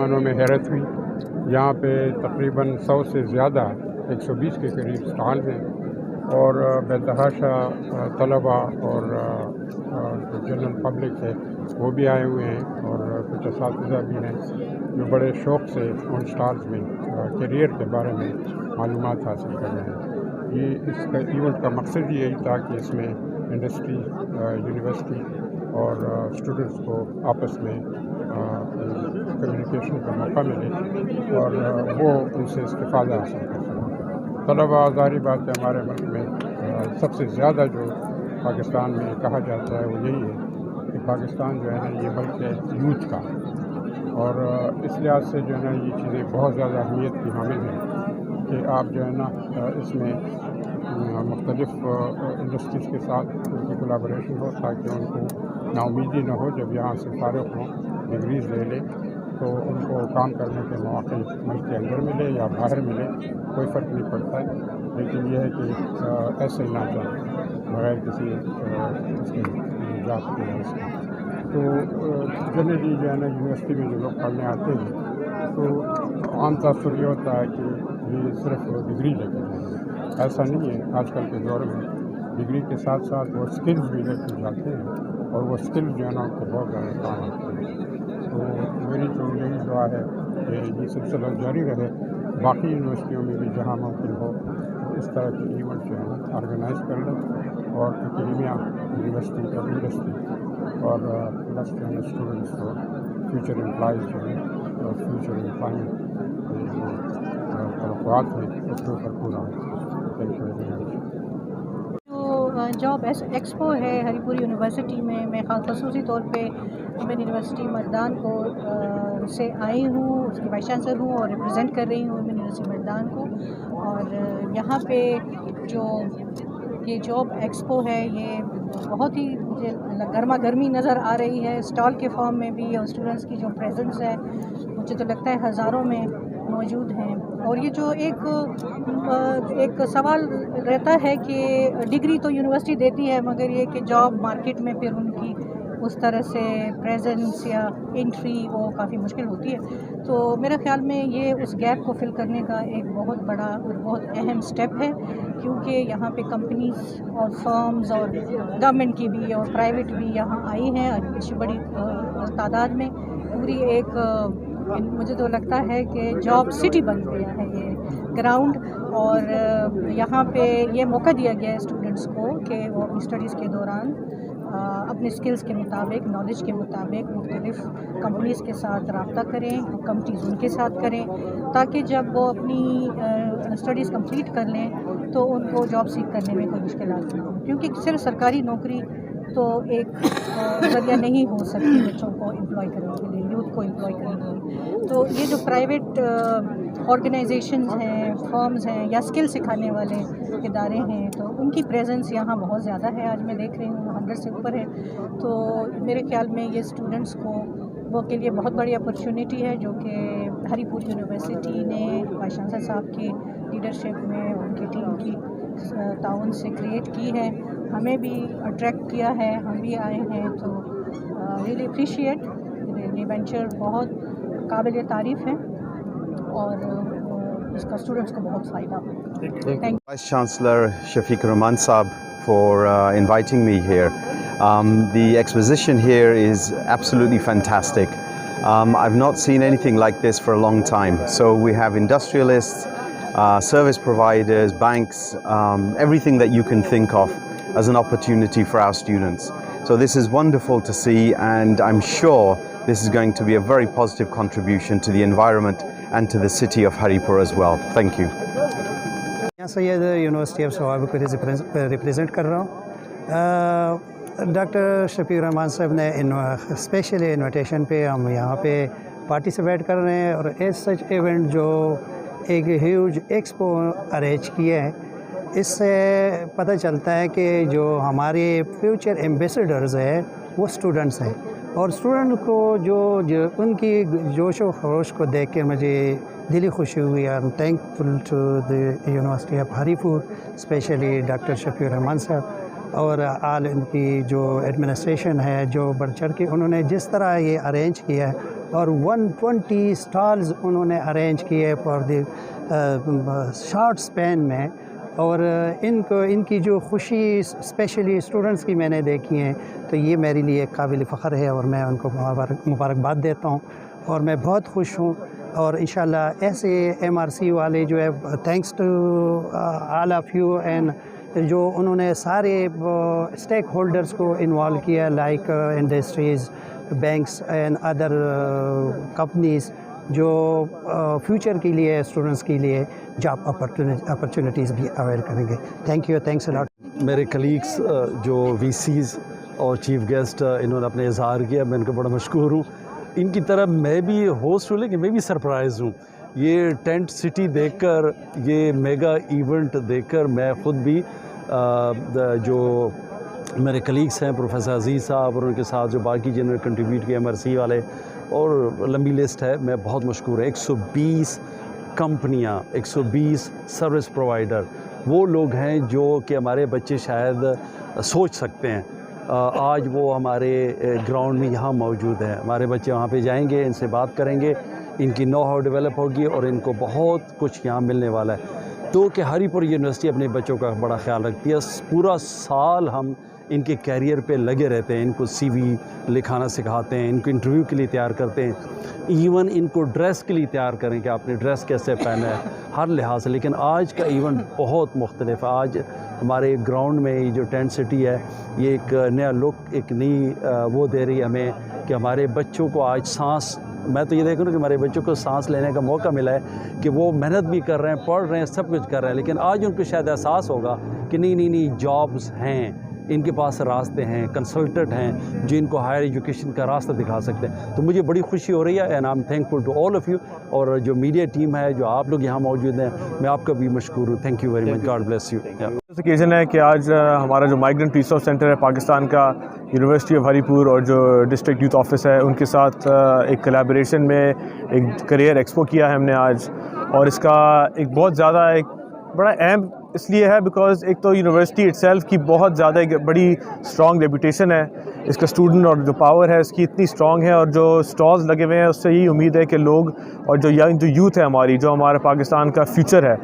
مہمانوں میں حیرت ہوئی. یہاں پہ تقریباً 100 سے زیادہ 120 کے قریب اسٹال ہیں اور بے طلباء اور جو جنرل پبلک ہے وہ بھی آئے ہوئے ہیں اور کچھ اساتذہ بھی ہیں جو بڑے شوق سے ان اسٹالز میں کیریئر کے بارے میں معلومات حاصل کر رہے ہیں. یہ اس کا ایونٹ کا مقصد یہی تھا کہ اس میں انڈسٹری، یونیورسٹی اور اسٹوڈنٹس کو آپس میں کمیونیکیشن کا موقع ملے اور وہ ان سے استفادہ حاصل کر سکیں. طلباء، ظاہری بات ہے ہمارے ملک میں سب سے زیادہ جو پاکستان میں کہا جاتا ہے وہ یہی ہے کہ پاکستان جو ہے نا یہ ملک ہے یوتھ کا، اور اس لحاظ سے جو ہے نا یہ چیزیں بہت زیادہ اہمیت کی حامل ہیں کہ آپ جو ہے نا اس میں مختلف انڈسٹریز کے ساتھ ان کی کولابوریشن ہو تاکہ ان کو نا امیدی نہ ہو جب یہاں سے فارغ ہوں، ڈگریز لے لیں تو ان کو کام کرنے کے مواقع ملک کے اندر ملے یا باہر ملے، کوئی فرق نہیں پڑتا ہے. لیکن یہ ہے کہ ایسے نہ جائیں بغیر کسی اس کے جات کے وجہ سے. تو جنرلی جو ہے نا یونیورسٹی میں جو لوگ پڑھنے آتے ہیں تو عام تاثر یہ ہوتا ہے کہ یہ صرف ڈگری لے کر جائیں گے. ایسا نہیں ہے. آج کل کے دور میں ڈگری کے ساتھ ساتھ وہ اسکلز بھی لے کر جاتے ہیں اور وہ اسکلز جو ہے نا ان کو بہت زیادہ کام آتے ہیں. تو میری تو یہی دعا ہے کہ یہ سلسلہ جاری رہے. باقی یونیورسٹیوں میں بھی جہاں ممکن ہو اس طرح کے ایونٹ جو ہے نا آرگنائز کر لیں اور اکیڈمیا، یونیورسٹی اور انڈسٹری اور پلس جو ہے اسٹوڈنٹس کو فیوچر امپلائز جو ہیں اور فیوچر امپلائمنٹ کے جو توقعات ہیں اس کے اوپر پورا ہو. Thank you very much. Job expo ہے ہری پور یونیورسٹی میں خصوصی طور پہ ویمن یونیورسٹی مردان کو سے آئی ہوں، اس کی وائس چانسلر ہوں اور ریپرزینٹ کر رہی ہوں ویمن یونیورسٹی مردان کو. اور یہاں پہ جو یہ جاب ایکسپو ہے یہ بہت ہی مجھے گرما گرمی نظر آ رہی ہے. اسٹال کے فارم میں بھی اور اسٹوڈنٹس کی جو پریزنس ہے مجھے تو لگتا ہے ہزاروں میں موجود ہیں. اور یہ جو ایک سوال رہتا ہے کہ ڈگری تو یونیورسٹی دیتی ہے مگر یہ کہ جاب مارکیٹ میں پھر ان کی اس طرح سے پریزنس یا انٹری وہ کافی مشکل ہوتی ہے. تو میرے خیال میں یہ اس گیپ کو فل کرنے کا ایک بہت بڑا اور بہت اہم سٹیپ ہے، کیونکہ یہاں پہ کمپنیز اور فرمز اور گورنمنٹ کی بھی اور پرائیویٹ بھی یہاں آئی ہیں اچھی بڑی تعداد میں. پوری ایک مجھے تو لگتا ہے کہ جاب سٹی بن گیا ہے یہ گراؤنڈ. اور یہاں پہ یہ موقع دیا گیا ہے اسٹوڈنٹس کو کہ وہ اپنی اسٹڈیز کے دوران اپنے اسکلز کے مطابق، نالج کے مطابق مختلف کمپنیز کے ساتھ رابطہ کریں، کمپنیز ان کے ساتھ کریں، تاکہ جب وہ اپنی اسٹڈیز کمپلیٹ کر لیں تو ان کو جاب سیکھ کرنے میں کوئی مشکلات نہ ہوں. کیونکہ صرف سرکاری نوکری تو ایک ذریعہ نہیں ہو سکتی بچوں کو امپلائی کرنے کے لیے، یوتھ کو امپلائی کرنے کے لیے. تو یہ جو پرائیویٹ آرگنائزیشنز ہیں، فرمز ہیں یا اسکل سکھانے والے ادارے ہیں تو ان کی پریزنس یہاں بہت زیادہ ہے. آج میں دیکھ رہی ہوں 100 سے اوپر ہے. تو میرے خیال میں یہ اسٹوڈنٹس کو وہ کے لیے بہت بڑی اپرچونیٹی ہے جو کہ ہری پور یونیورسٹی نے وائس چانسلر صاحب کی لیڈرشپ میں ان کی ٹیم کی تعاون سے کریٹ کی ہے. ہمیں بھی اٹریکٹ کیا ہے، ہم بھی آئے ہیں. تو ریئلی اپریشیٹ یہ وینچر بہت قابل تعریف ہے اور اس کا اسٹوڈنٹس کو بہت فائدہ ہو. Vice Chancellor Shafiq Rahman Saab for inviting me here. The exposition here is absolutely fantastic. I've not seen anything like this for a long time. So we have industrialists, service providers, banks, everything that you can think of as an opportunity for our students. So this is wonderful to see, and I'm sure this is going to be a very positive contribution to the environment and to the city of Haripur as well. Thank you. Syed university of ثواب کو represent کر رہا ہوں. Doctor شفیق رحمان صاحب نے especially invitation پہ ہم یہاں پہ پارٹیسپیٹ کر رہے ہیں اور ایز سچ ایونٹ جو ایک ہیوج ایکسپو ارینج کیا ہے، اس سے پتہ چلتا ہے کہ جو ہمارے فیوچر ایمبیسڈرز ہیں وہ اسٹوڈنٹس ہیں. اور اسٹوڈنٹ کو جو ان کی جوش و خروش کو دیکھ کے مجھے دلی خوشی ہوئی. I am thankful to the university of Haripur, especially doctor شفیق رحمان صاحب اور آل ان کی جو ایڈمنسٹریشن ہے جو بڑھ چڑھ کے انہوں نے جس طرح یہ ارینج کیا ہے اور 120 اسٹالز انہوں نے ارینج کیے فار دی شارٹ اسپین میں. اور ان کی جو خوشی اسپیشلی اسٹوڈنٹس کی میں نے دیکھی ہیں تو یہ میرے لیے ایک قابل فخر ہے اور میں ان کو مبارکباد دیتا ہوں اور میں بہت خوش ہوں. اور انشاءاللہ ایسے MRC والے جو ہے thanks to all of you and جو انہوں نے سارے اسٹیک ہولڈرز کو انوالو کیا like industries banks and other companies جو فیوچر کے لیے اسٹوڈنٹس کے لیے جاب اپرچونیٹیز بھی اویل کریں گے. Thank you, thanks allot. میرے کلیگس جو VCs اور چیف گیسٹ انہوں نے اپنے اظہار کیا, میں ان کو بڑا مشکور ہوں. ان کی طرح میں بھی ہوسٹ ہوں لیکن میں بھی سرپرائز ہوں. یہ ٹینٹ سٹی دیکھ کر, یہ میگا ایونٹ دیکھ کر میں خود بھی جو میرے کلیگس ہیں پروفیسر عزیز صاحب اور ان کے ساتھ جو باقی جنہوں نے کنٹریبیوٹ کیا MRC والے اور لمبی لسٹ ہے, میں بہت مشکور ہے. 120 کمپنیاں, 120 سروس پرووائڈر, وہ لوگ ہیں جو کہ ہمارے بچے شاید سوچ سکتے ہیں. آج وہ ہمارے گراؤنڈ میں یہاں موجود ہیں. ہمارے بچے وہاں پہ جائیں گے, ان سے بات کریں گے, ان کی نو ہاؤ ڈیولپ ہوگی اور ان کو بہت کچھ یہاں ملنے والا ہے. تو کہ ہری پور یونیورسٹی اپنے بچوں کا بڑا خیال رکھتی ہے. پورا سال ہم ان کے کیریئر پہ لگے رہتے ہیں, ان کو CV لکھانا سکھاتے ہیں, ان کو انٹرویو کے لیے تیار کرتے ہیں, ایون ان کو ڈریس کے لیے تیار کریں کہ آپ نے ڈریس کیسے پہنا ہے ہر لحاظ سے. لیکن آج کا ایونٹ بہت مختلف ہے. آج ہمارے گراؤنڈ میں یہ جو ٹینٹ سٹی ہے یہ ایک نیا لک, ایک نئی وہ دے رہی ہے ہمیں کہ ہمارے بچوں کو آج سانس, میں تو یہ دیکھ رہا ہوں کہ ہمارے بچوں کو سانس لینے کا موقع ملا ہے کہ وہ محنت بھی کر رہے ہیں, پڑھ رہے ہیں, سب کچھ کر رہے ہیں. لیکن آج ان کو شاید احساس ہوگا کہ نہیں جابز ہیں, ان کے پاس راستے ہیں, کنسلٹنٹ ہیں جو ان کو ہائر ایجوکیشن کا راستہ دکھا سکتے ہیں. تو مجھے بڑی خوشی ہو رہی ہے and I am thankful to all of you. اور جو میڈیا ٹیم ہے, جو آپ لوگ یہاں موجود ہیں, میں آپ کا بھی مشکور ہوں. Thank you very much, God bless you. Occasion ہے کہ آج ہمارا جو مائیگرنٹ ریسورس سینٹر ہے پاکستان کا, یونیورسٹی آف ہری پور اور جو ڈسٹرکٹ یوتھ آفس ہے, ان کے ساتھ ایک کلیبوریشن میں ایک کریئر ایکسپو کیا ہے ہم نے آج. اور اس کا ایک بہت زیادہ ایک بڑا اہم اس لیے ہے بیکاز ایک تو یونیورسٹی اٹ سیلف کی بہت زیادہ ایک بڑی اسٹرانگ ریپوٹیشن ہے. اس کا اسٹوڈنٹ اور جو پاور ہے اس کی اتنی اسٹرانگ ہے, اور جو اسٹالز لگے ہوئے ہیں اس سے یہی امید ہے کہ لوگ اور جو یوتھ ہے ہماری, جو ہمارا پاکستان کا فیوچر ہے,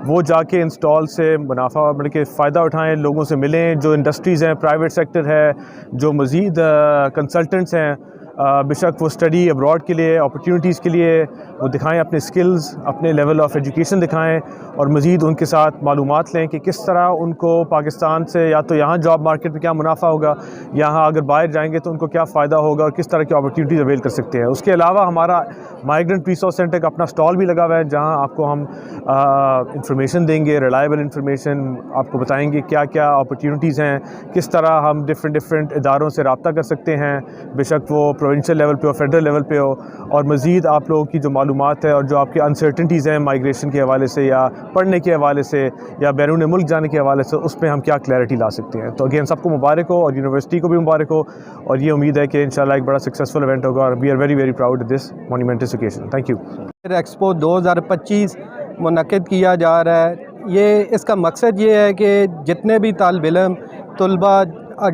وہ جا کے ان اسٹال سے منافع مل کے فائدہ اٹھائیں, لوگوں سے ملیں. جو انڈسٹریز ہیں, پرائیویٹ سیکٹر ہے, جو مزید کنسلٹنٹس ہیں, بے شک وہ اسٹڈی ابراڈ کے لیے اپرچونیٹیز کے لیے وہ دکھائیں, اپنے سکلز, اپنے لیول آف ایجوکیشن دکھائیں, اور مزید ان کے ساتھ معلومات لیں کہ کس طرح ان کو پاکستان سے یا تو یہاں جاب مارکیٹ میں کیا منافع ہوگا, یہاں اگر باہر جائیں گے تو ان کو کیا فائدہ ہوگا اور کس طرح کی اپرچونیٹیز اویل کر سکتے ہیں. اس کے علاوہ ہمارا مائیگرنٹ ریسورس سینٹر کا اپنا اسٹال بھی لگا ہوا ہے جہاں آپ کو ہم انفارمیشن دیں گے, ریلائبل انفارمیشن آپ کو بتائیں گے کیا کیا اپرچونیٹیز ہیں, کس طرح ہم ڈفرینٹ اداروں سے رابطہ کر سکتے ہیں, بے شک وہ پروونشل لیول پہ ہو, فیڈرل لیول پہ ہو. اور مزید آپ لوگوں کی جو معلومات ہے اور جو آپ کی انسرٹنٹیز ہیں مائیگریشن کے حوالے سے یا پڑھنے کے حوالے سے یا بیرون ملک جانے کے حوالے سے, اس پہ ہم کیا کلیئرٹی لا سکتے ہیں. تو اگین سب کو مبارک ہو اور یونیورسٹی کو بھی مبارک ہو, اور یہ امید ہے کہ انشاءاللہ ایک بڑا سکسیزفل ایونٹ ہوگا, اور we are very very proud of this monuments occasion. Thank you. Expo 2025 منعقد کیا جا رہا ہے. اس کا مقصد یہ ہے کہ جتنے بھی طالب علم طلباء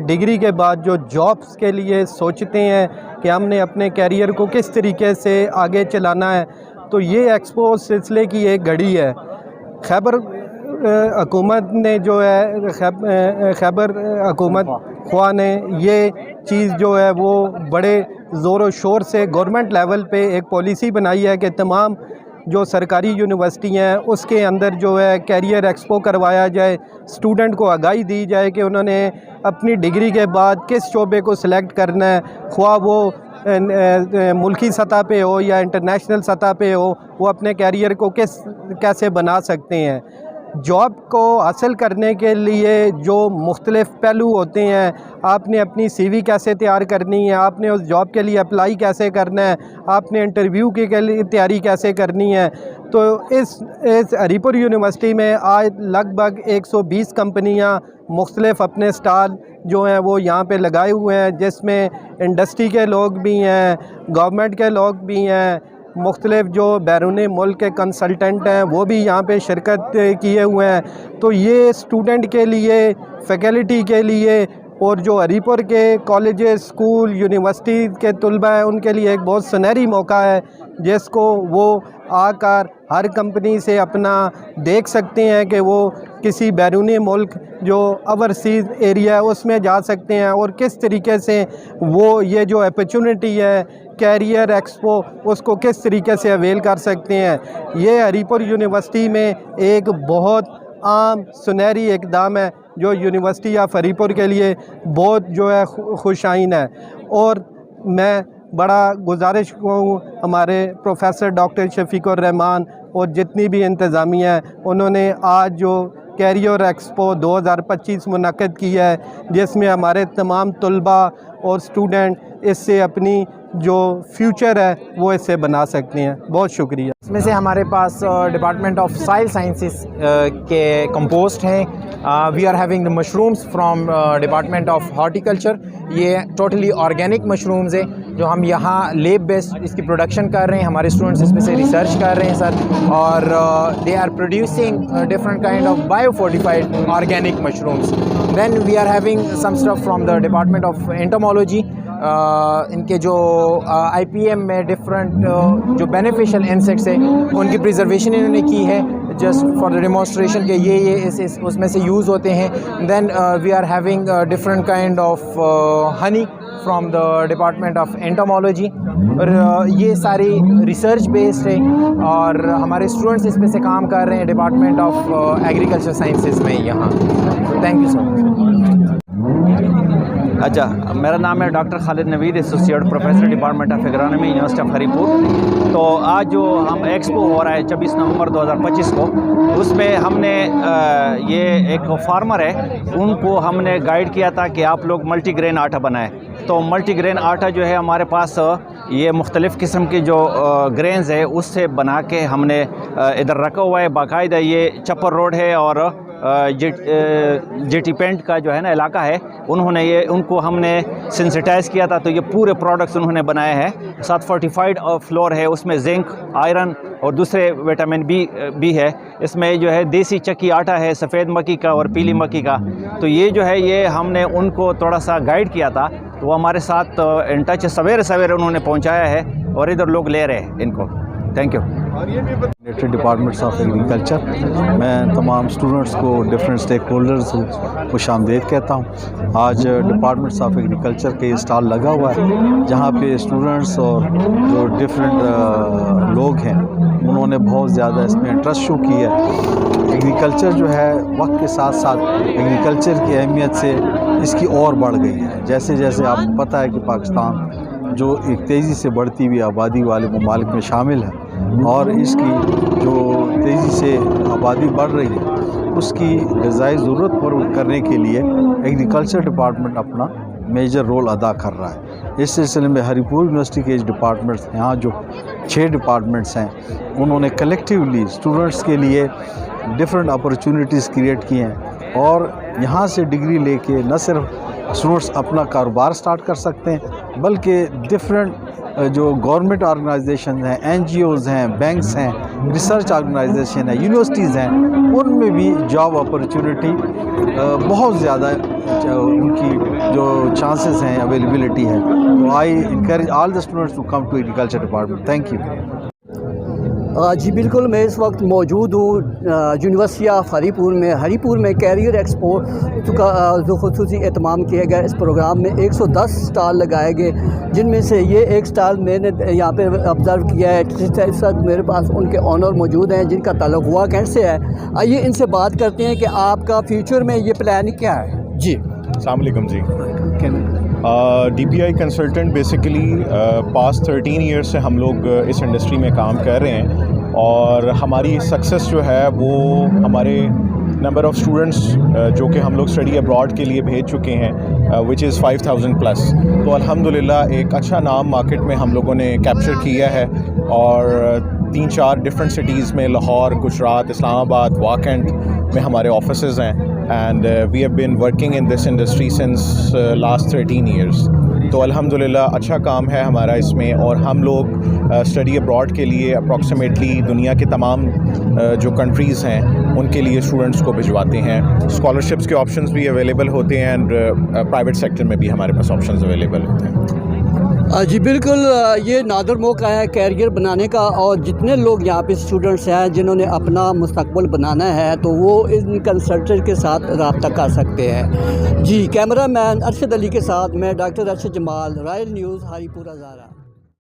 ڈگری کے بعد جو جابس کے لیے سوچتے ہیں کہ ہم نے اپنے کیریئر کو کس طریقے سے آگے چلانا ہے, تو یہ ایکسپو سلسلے کی ایک گھڑی ہے. خیبر حکومت نے جو ہے خیبر حکومت خواہ نے یہ چیز جو ہے وہ بڑے زور و شور سے گورنمنٹ لیول پہ ایک پالیسی بنائی ہے کہ تمام جو سرکاری یونیورسٹی ہیں اس کے اندر جو ہے کیریئر ایکسپو کروایا جائے, اسٹوڈنٹ کو آگاہی دی جائے کہ انہوں نے اپنی ڈگری کے بعد کس شعبے کو سلیکٹ کرنا ہے, خواہ وہ ملکی سطح پہ ہو یا انٹرنیشنل سطح پہ ہو, وہ اپنے کیریئر کو کیسے بنا سکتے ہیں. جاب کو حاصل کرنے کے لیے جو مختلف پہلو ہوتے ہیں, آپ نے اپنی CV کیسے تیار کرنی ہے, آپ نے اس جاب کے لیے اپلائی کیسے کرنا ہے, آپ نے انٹرویو کے لیے تیاری کیسے کرنی ہے. تو اس ہری پور یونیورسٹی میں آج لگ بھگ 120 کمپنیاں مختلف اپنے اسٹال جو ہیں وہ یہاں پہ لگائے ہوئے ہیں, جس میں انڈسٹری کے لوگ بھی ہیں, گورنمنٹ کے لوگ بھی ہیں, مختلف جو بیرون ملک کے کنسلٹنٹ ہیں وہ بھی یہاں پہ شرکت کیے ہوئے ہیں. تو یہ اسٹوڈنٹ کے لیے، فیکلٹی کے لیے اور جو ہری پور کے کالجز، اسکول، یونیورسٹی کے طلباء ہیں ان کے لیے ایک بہت سنہری موقع ہے جس کو وہ آ کر ہر کمپنی سے اپنا دیکھ سکتے ہیں کہ وہ کسی بیرونی ملک جو اوورسیز ایریا ہے اس میں جا سکتے ہیں، اور کس طریقے سے وہ یہ جو اپرچونٹی ہے کیریئر ایکسپو اس کو کس طریقے سے اویل کر سکتے ہیں. یہ ہری پور یونیورسٹی میں ایک بہت عام سنہری اقدام ہے جو یونیورسٹی آف ہری پور کے لیے بہت جو ہے خوش آئین ہے. اور میں بڑا گزارش کروں ہمارے پروفیسر ڈاکٹر شفیق الرحمان اور جتنی بھی انتظامیہ ہیں، انہوں نے آج جو کیریئر ایکسپو 2025 منعقد کی ہے جس میں ہمارے تمام طلباء اور اسٹوڈنٹ اس سے اپنی جو فیوچر ہے وہ اس سے بنا سکتے ہیں. بہت شکریہ. اس میں سے ہمارے پاس ڈپارٹمنٹ آف سائل سائنسز کے کمپوسٹ ہیں. We are having mushrooms from department of horticulture. یہ ٹوٹلی آرگینک مشرومز ہیں جو ہم یہاں لیب بیسڈ اس کی پروڈکشن کر رہے ہیں. ہمارے اسٹوڈنٹس اس میں سے ریسرچ کر رہے ہیں سر، اور they are producing different kind of bio fortified organic mushrooms. Then we are having some stuff from the department of entomology. ان کے جو آئی پی ایم میں ڈفرنٹ جو بینیفیشل انسیکٹس ہیں ان کی پریزرویشن انہوں نے کی ہے جسٹ فار دا ڈیمونسٹریشن کہ یہ اس میں سے یوز ہوتے ہیں. Then we are having different kind of honey from the department of entomology. اور یہ ساری ریسرچ بیسڈ ہے اور ہمارے اسٹوڈنٹس اس میں سے کام کر رہے ہیں ڈپارٹمنٹ آف ایگریکلچر سائنسز میں یہاں. Thank you so much. اچھا، میرا نام ہے doctor Khalid Naveed, associate professor department of agronomy, university of Haripur. تو آج جو ہم ایکسپو ہو رہا ہے 24 نومبر 2025 کو، اس میں ہم نے یہ ایک فارمر ہے ان کو ہم نے گائیڈ کیا تھا کہ آپ لوگ ملٹی گرین آٹا بنائیں. تو ملٹی گرین آٹا جو ہے ہمارے پاس یہ مختلف قسم کی جو گرینز ہے اس سے بنا کے ہم نے ادھر رکھا ہوا ہے. باقاعدہ یہ چپر روڈ ہے اور جی ٹی پینٹ کا جو ہے نا علاقہ ہے، انہوں نے ان کو ہم نے سینسیٹائز کیا تھا. تو یہ پورے پروڈکٹس انہوں نے بنائے ہیں. ساتھ فورٹیفائڈ فلور ہے، اس میں زنک، آئرن اور دوسرے وٹامن بھی ہے. اس میں جو ہے دیسی چکی آٹا ہے، سفید مکی کا اور پیلی مکی کا. تو یہ جو ہے یہ ہم نے ان کو تھوڑا سا گائیڈ کیا تھا، تو وہ ہمارے ساتھ ان ٹچ سویرے انہوں نے پہنچایا ہے اور ادھر لوگ لے رہے ہیں ان کو. Thank you. Departments of agriculture. میں تمام اسٹوڈنٹس کو، ڈفرینٹ اسٹیک ہولڈرز کو خوش آمدید کہتا ہوں. آج ڈپارٹمنٹس آف ایگریکلچر کے اسٹال لگا ہوا ہے جہاں پہ اسٹوڈنٹس اور جو ڈفرینٹ لوگ ہیں انہوں نے بہت زیادہ اس میں انٹرسٹ شو کی ہے. ایگریکلچر جو ہے وقت کے ساتھ ساتھ ایگریکلچر کی اہمیت سے اس کی اور بڑھ گئی ہے. جیسے جیسے آپ کو پتہ ہے کہ پاکستان جو ایک تیزی سے بڑھتی ہوئی آبادی والے ممالک میں شامل ہے اور اس کی جو تیزی سے آبادی بڑھ رہی ہے اس کی غذائی ضرورت پورا کرنے کے لیے ایگریکلچر ڈپارٹمنٹ اپنا میجر رول ادا کر رہا ہے. اس سلسلے میں ہری پور یونیورسٹی کے ڈپارٹمنٹس یہاں جو 6 ڈپارٹمنٹس ہیں انہوں نے کلیکٹیولی اسٹوڈنٹس کے لیے ڈفرینٹ اپرچونیٹیز کریٹ کی ہیں اور یہاں سے ڈگری لے کے نہ صرف اسٹوڈنٹس اپنا کاروبار سٹارٹ کر سکتے ہیں بلکہ ڈفرینٹ جو گورنمنٹ آرگنائزیشن ہیں، این جی اوز ہیں، بینکس ہیں، ریسرچ آرگنائزیشن ہیں، یونیورسٹیز ہیں، ان میں بھی جاب اپرچونیٹی بہت زیادہ ان کی جو چانسز ہیں اویلیبلٹی ہے. تو I encourage all the students to come to agriculture department. Thank you. جی بالکل، میں اس وقت موجود ہوں یونیورسٹی آف ہری پور میں کیریئر ایکسپو کا جو خصوصی اہتمام کیا گیا. اس پروگرام میں 110 اسٹال لگائے گئے جن میں سے یہ ایک اسٹال میں نے یہاں پہ آبزرو کیا ہے. اس وقت میرے پاس ان کے آنر موجود ہیں جن کا تعلق ہوا کینٹ سے ہے. آئیے ان سے بات کرتے ہیں کہ آپ کا فیوچر میں یہ پلان کیا ہے. جی السلام علیکم. جی ڈی پی آئی کنسلٹنٹ بیسیکلی پاسٹ 13 ایئرس سے ہم لوگ اس انڈسٹری میں کام کر رہے ہیں اور ہماری سکسیس جو ہے وہ ہمارے نمبر آف اسٹوڈنٹس جو کہ ہم لوگ اسٹڈی ابراڈ کے لیے بھیج چکے ہیں وچ از 5000+. تو الحمدللہ ایک اچھا نام مارکیٹ میں ہم لوگوں نے کیپچر کیا ہے اور 3-4 ڈفرینٹ سٹیز میں، لاہور، گجرات، اسلام آباد، واکنڈ میں ہمارے آفیسز ہیں and we have been working in this industry since last 13 years. تو الحمدللہ اچھا کام ہے ہمارا اس میں اور ہم لوگ اسٹڈی ابراڈ کے لیے اپروکسیمیٹلی دنیا کے تمام جو کنٹریز ہیں ان کے لیے اسٹوڈنٹس کو بھجواتے ہیں. اسکالرشپس کے آپشنز بھی اویلیبل ہوتے ہیں اینڈ پرائیویٹ سیکٹر میں بھی ہمارے پاس آپشنز اویلیبل ہوتے ہیں. جی بالکل، یہ نادر موقع ہے کیریئر بنانے کا، اور جتنے لوگ یہاں پہ اسٹوڈنٹس ہیں جنہوں نے اپنا مستقبل بنانا ہے تو وہ ان کنسلٹنٹ کے ساتھ رابطہ کر سکتے ہیں. جی کیمرہ مین ارشد علی کے ساتھ میں ڈاکٹر ارشد جمال، رائل نیوز، ہری پور ہزارہ.